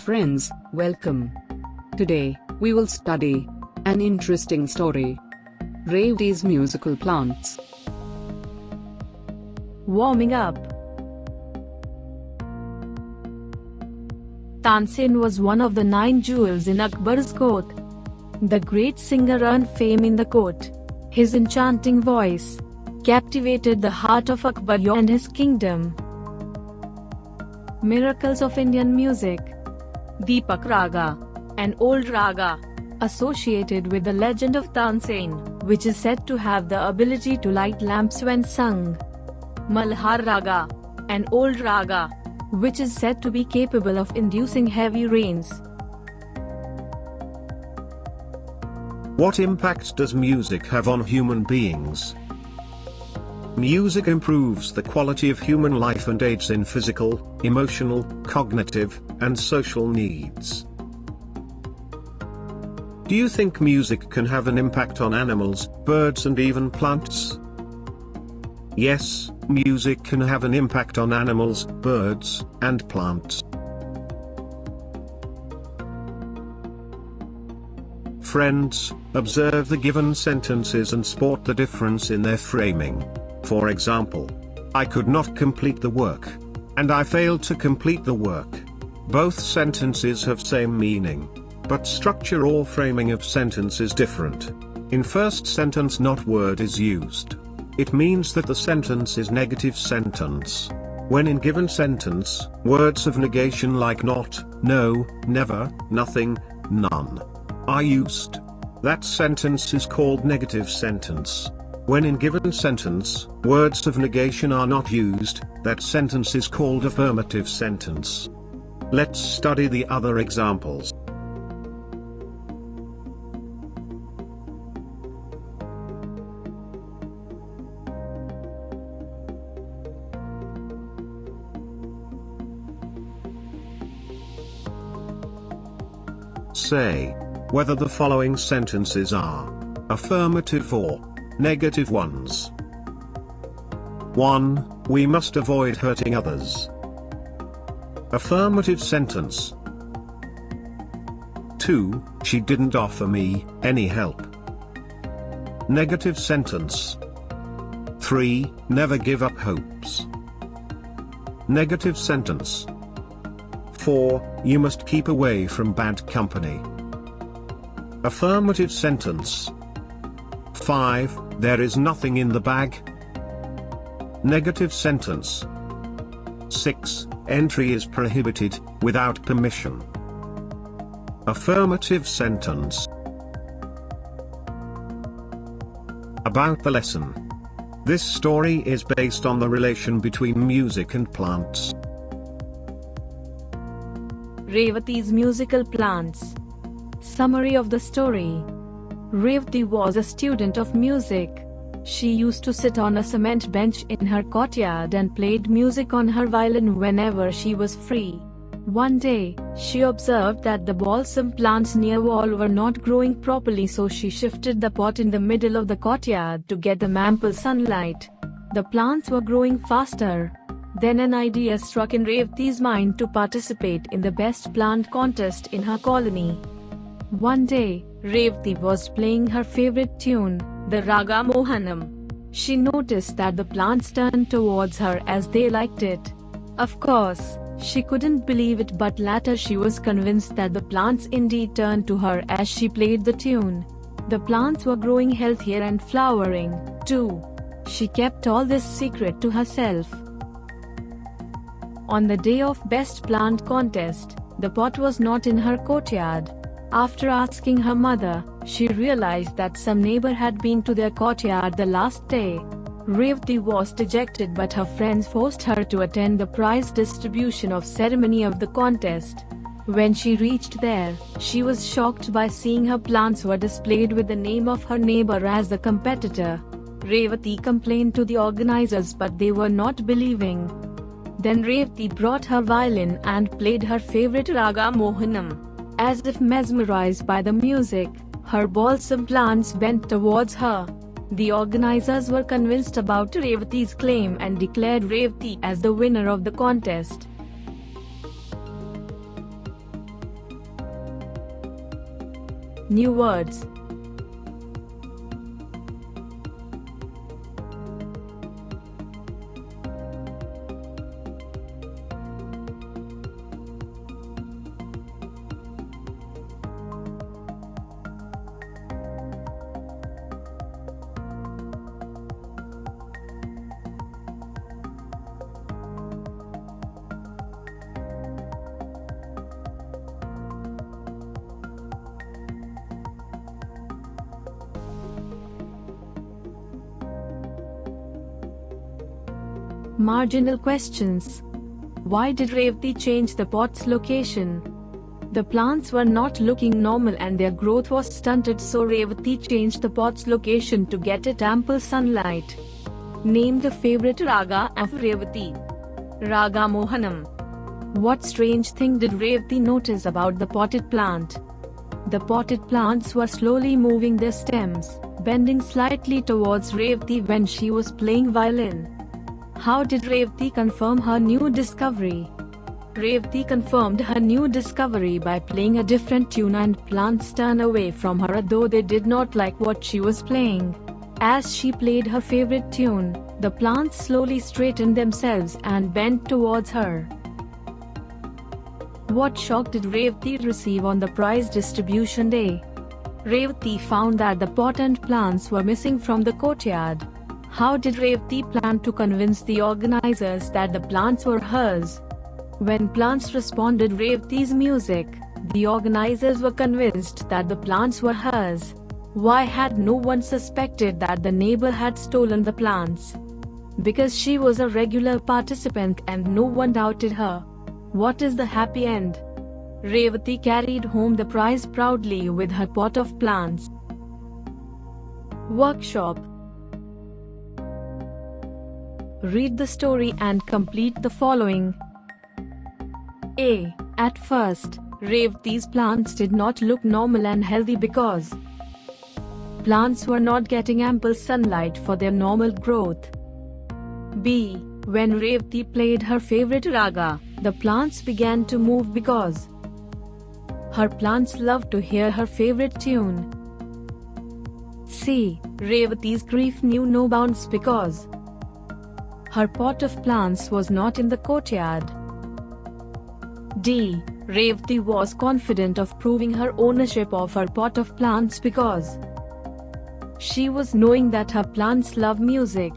Friends, welcome. Today, we will study an interesting story. Revathis musical plants. Warming up. Tansen was one of the 9 jewels in Akbar's court. The great singer earned fame in the court. His enchanting voice captivated the heart of Akbar and his kingdom. Miracles of Indian music. Deepak Raga, an old raga associated with the legend of Tansen, which is said to have the ability to light lamps when sung. Malhar Raga, an old raga which is said to be capable of inducing heavy rains. What impact does music have on human beings? Music improves the quality of human life and aids in physical, emotional, cognitive, and social needs. Do you think music can have an impact on animals, birds, and even plants? Yes, music can have an impact on animals, birds, and plants. Friends, observe the given sentences and spot the difference in their framing. For example, I could not complete the work, and I failed to complete the work. Both sentences have same meaning, but structure or framing of sentence is different. In first sentence not word is used. It means that the sentence is negative sentence. When in given sentence, words of negation like not, no, never, nothing, none are used, that sentence is called negative sentence. When in given sentence, words of negation are not used, that sentence is called affirmative sentence. Let's study the other examples. Say whether the following sentences are affirmative or negative ones. 1. We must avoid hurting others. Affirmative sentence. 2. She didn't offer me any help. Negative sentence. 3. Never give up hopes. Negative sentence. 4. You must keep away from bad company. Affirmative sentence. 5. There is nothing in the bag. Negative sentence. 6. Entry is prohibited, without permission. Affirmative sentence. About the lesson. This story is based on the relation between music and plants. Revathis musical plants. Summary of the story. Revathi was a student of music. She used to sit on a cement bench in her courtyard and played music on her violin whenever she was free. One day, she observed that the balsam plants near wall were not growing properly, so she shifted the pot in the middle of the courtyard to get them ample sunlight. The plants were growing faster. Then an idea struck in Revathi's mind to participate in the best plant contest in her colony. One day, Revathi was playing her favorite tune, the Raga Mohanam. She noticed that the plants turned towards her as they liked it. Of course, she couldn't believe it, but later she was convinced that the plants indeed turned to her as she played the tune. The plants were growing healthier and flowering, too. She kept all this secret to herself. On the day of Best Plant Contest, the pot was not in her courtyard. After asking her mother, she realized that some neighbor had been to their courtyard the last day. Revathi was dejected, but her friends forced her to attend the prize distribution of ceremony of the contest. When she reached there, she was shocked by seeing her plants were displayed with the name of her neighbor as the competitor. Revathi complained to the organizers, but they were not believing. Then Revathi brought her violin and played her favorite Raga Mohanam. As if mesmerized by the music, her balsam plants bent towards her. The organizers were convinced about Revathi's claim and declared Revathi as the winner of the contest. New words. Marginal questions. Why did Revathi change the pot's location? The plants were not looking normal and their growth was stunted, so Revathi changed the pot's location to get it ample sunlight. Name the favorite raga of Revathi. Raga Mohanam. What strange thing did Revathi notice about the potted plant? The potted plants were slowly moving their stems, bending slightly towards Revathi when she was playing violin. How did Revathi confirm her new discovery? Revathi confirmed her new discovery by playing a different tune, and plants turned away from her though they did not like what she was playing. As she played her favorite tune, the plants slowly straightened themselves and bent towards her. What shock did Revathi receive on the prize distribution day? Revathi found that the pot and plants were missing from the courtyard. How did Revathi plan to convince the organizers that the plants were hers? When plants responded Revathi's music, the organizers were convinced that the plants were hers. Why had no one suspected that the neighbor had stolen the plants? Because she was a regular participant and no one doubted her. What is the happy end? Revathi carried home the prize proudly with her pot of plants. Workshop. Read the story and complete the following. A. At first, Revathi's plants did not look normal and healthy because plants were not getting ample sunlight for their normal growth. B. When Revathi played her favorite raga, the plants began to move because her plants loved to hear her favorite tune. C. Revathi's grief knew no bounds because her pot of plants was not in the courtyard. D. Revathi was confident of proving her ownership of her pot of plants because she was knowing that her plants love music.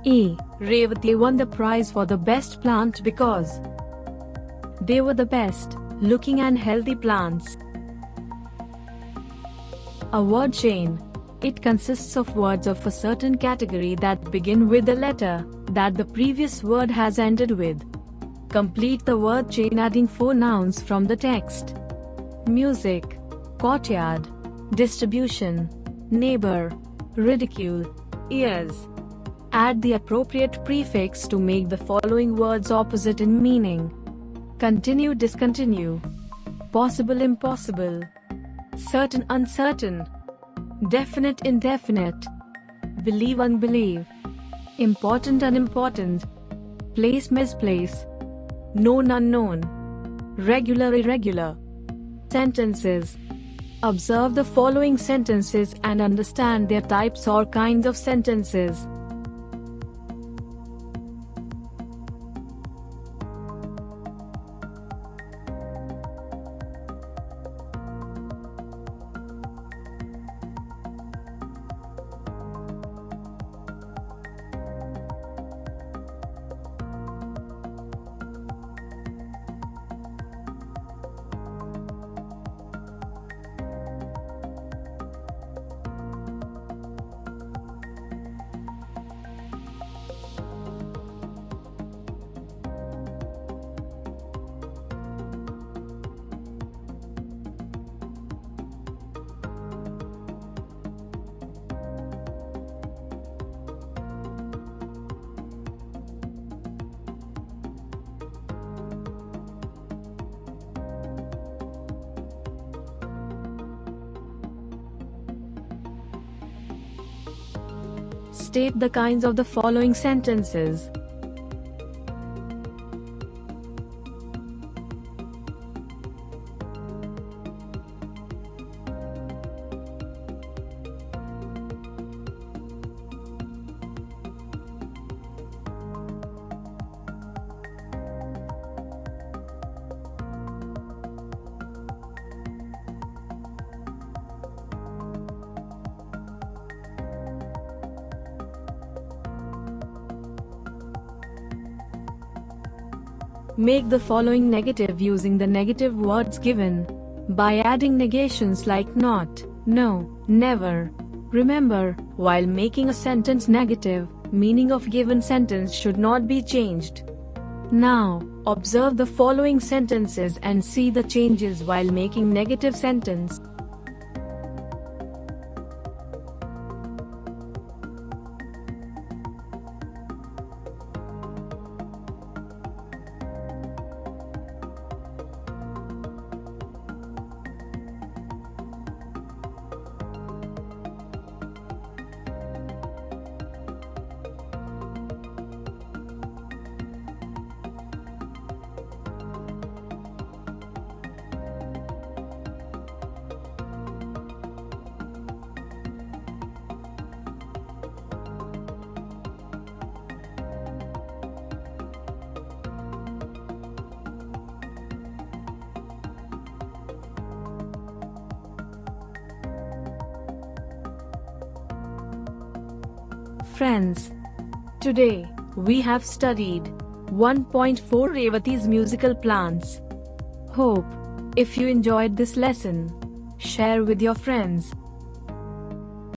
E. Revathi won the prize for the best plant because they were the best looking and healthy plants. A word chain. It consists of words of a certain category that begin with the letter that the previous word has ended with. Complete the word chain adding 4 nouns from the text: music, courtyard, distribution, neighbor, ridicule, ears. Add the appropriate prefix to make the following words opposite in meaning: continue, discontinue, possible, impossible, certain, uncertain, definite, indefinite, believe, unbelieve, important, unimportant, place, misplace, known, unknown, regular, irregular. Sentences. Observe the following sentences and understand their types or kinds of sentences. State the kinds of the following sentences. Make the following negative using the negative words given by adding negations like not, no, never. Remember, while making a sentence negative, meaning of given sentence should not be changed. Now, observe the following sentences and see the changes while making negative sentence. Friends, today we have studied 1.4 Revathis musical plants. Hope, if you enjoyed this lesson, share with your friends.